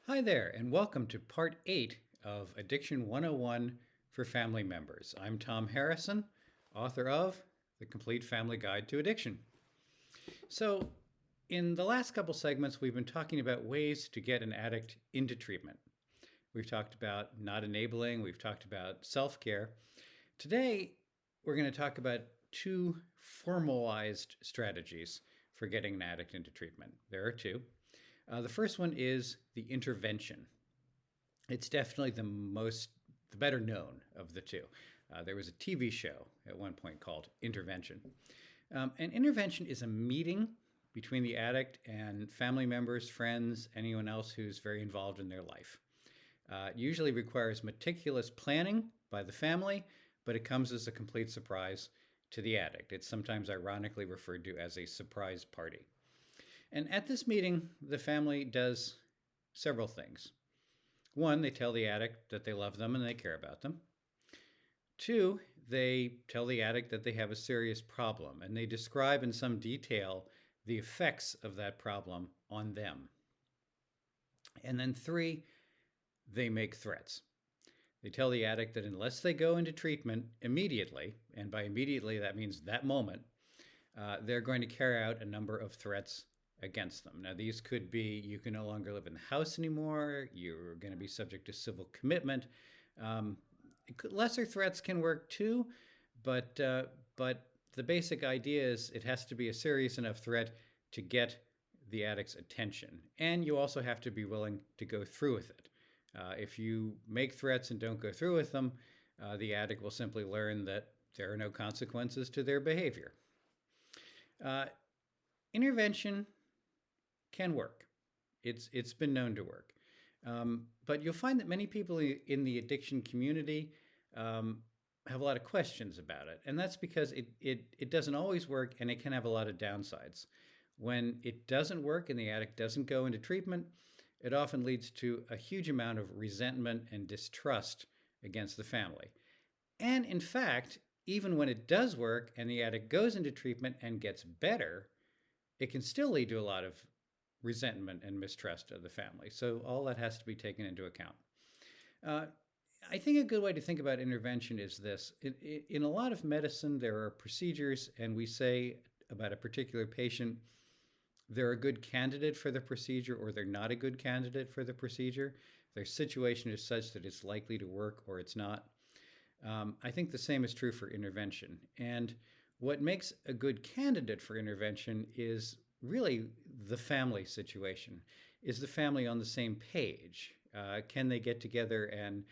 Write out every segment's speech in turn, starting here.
Hi there, and welcome to Part 8 of Addiction 101 for Family Members. I'm Tom Harrison, author of The Complete Family Guide to Addiction. So, in the last couple segments, we've been talking about ways to get an addict into treatment. We've talked about not enabling, we've talked about self care. Today, we're going to talk about two formalized strategies for getting an addict into treatment. There are two. The first one is the intervention. It's definitely the better known of the two. There was a TV show at one point called Intervention. An intervention is a meeting between the addict and family members, friends, anyone else who's very involved in their life. It usually requires meticulous planning by the family, but it comes as a complete surprise to the addict. It's sometimes ironically referred to as a surprise party. And at this meeting, the family does several things. One, they tell the addict that they love them and they care about them. Two, they tell the addict that they have a serious problem and they describe in some detail the effects of that problem on them. And then three, they make threats. They tell the addict that unless they go into treatment immediately, and by immediately that means that moment, they're going to carry out a number of threats against them. Now, these could be you can no longer live in the house anymore, you're going to be subject to civil commitment. Lesser threats can work too, but the basic idea is it has to be a serious enough threat to get the addict's attention. And you also have to be willing to go through with it. If you make threats and don't go through with them, the addict will simply learn that there are no consequences to their behavior. Intervention can work. It's been known to work. But you'll find that many people in the addiction community have a lot of questions about it. And that's because it doesn't always work and it can have a lot of downsides. When it doesn't work and the addict doesn't go into treatment, it often leads to a huge amount of resentment and distrust against the family. And in fact, even when it does work and the addict goes into treatment and gets better, it can still lead to a lot of resentment and mistrust of the family. So all that has to be taken into account. I think a good way to think about intervention is this. In a lot of medicine, there are procedures, and we say about a particular patient, they're a good candidate for the procedure or they're not a good candidate for the procedure. Their situation is such that it's likely to work or it's not. I think the same is true for intervention. And what makes a good candidate for intervention is really the family situation. Is the family on the same page? Can they get together and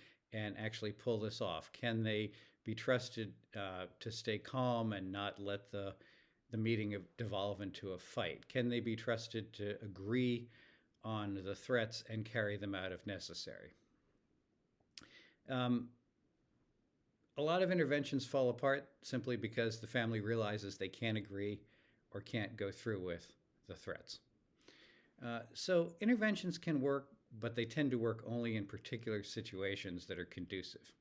actually pull this off? Can they be trusted to stay calm and not let the meeting devolve into a fight? Can they be trusted to agree on the threats and carry them out if necessary? A lot of interventions fall apart simply because the family realizes they can't agree or can't go through with the threats. So interventions can work, but they tend to work only in particular situations that are conducive.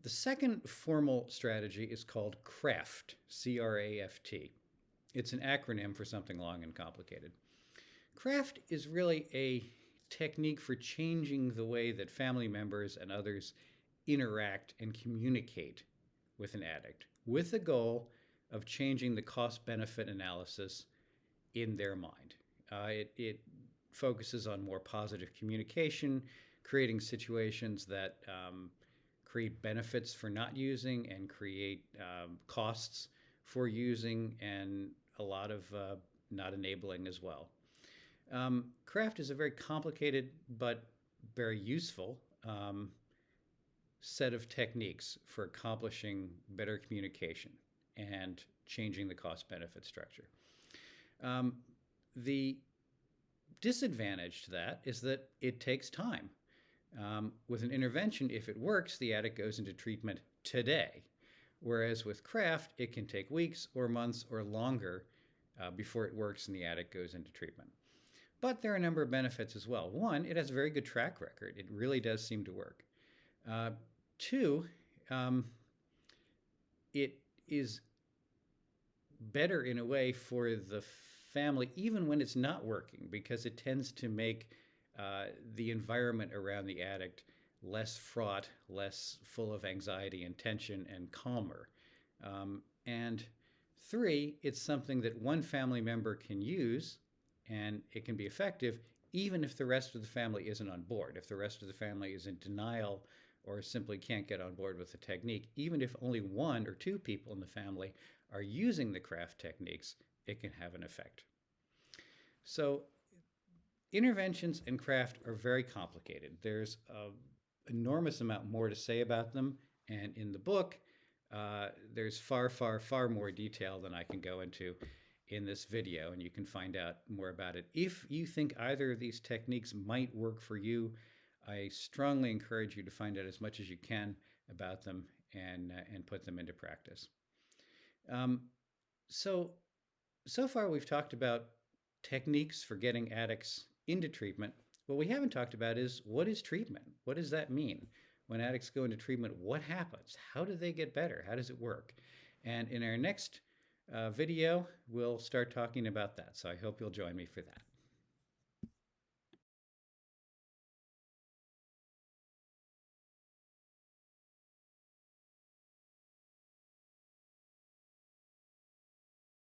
The second formal strategy is called CRAFT, C-R-A-F-T. It's an acronym for something long and complicated. CRAFT is really a technique for changing the way that family members and others interact and communicate with an addict, with the goal of changing the cost-benefit analysis in their mind. It focuses on more positive communication, creating situations that create benefits for not using and create costs for using, and a lot of not enabling as well. CRAFT is a very complicated but very useful set of techniques for accomplishing better communication and changing the cost-benefit structure. The disadvantage to that is that it takes time. With an intervention, if it works, the addict goes into treatment today. Whereas with CRAFT, it can take weeks or months or longer before it works and the addict goes into treatment. But there are a number of benefits as well. One, it has a very good track record. It really does seem to work. Two, it is better in a way for the family, even when it's not working, because it tends to make the environment around the addict less fraught, less full of anxiety and tension, and calmer. And three, it's something that one family member can use and it can be effective even if the rest of the family isn't on board. If the rest of the family is in denial or simply can't get on board with the technique, even if only one or two people in the family are using the craft techniques, it can have an effect. So interventions in craft are very complicated. There's an enormous amount more to say about them. And in the book, there's far, far, far more detail than I can go into in this video, and you can find out more about it. If you think either of these techniques might work for you, I strongly encourage you to find out as much as you can about them and put them into practice. So far we've talked about techniques for getting addicts into treatment. What we haven't talked about is, what is treatment? What does that mean? When addicts go into treatment, what happens? How do they get better? How does it work? And in our next video, we'll start talking about that. So I hope you'll join me for that.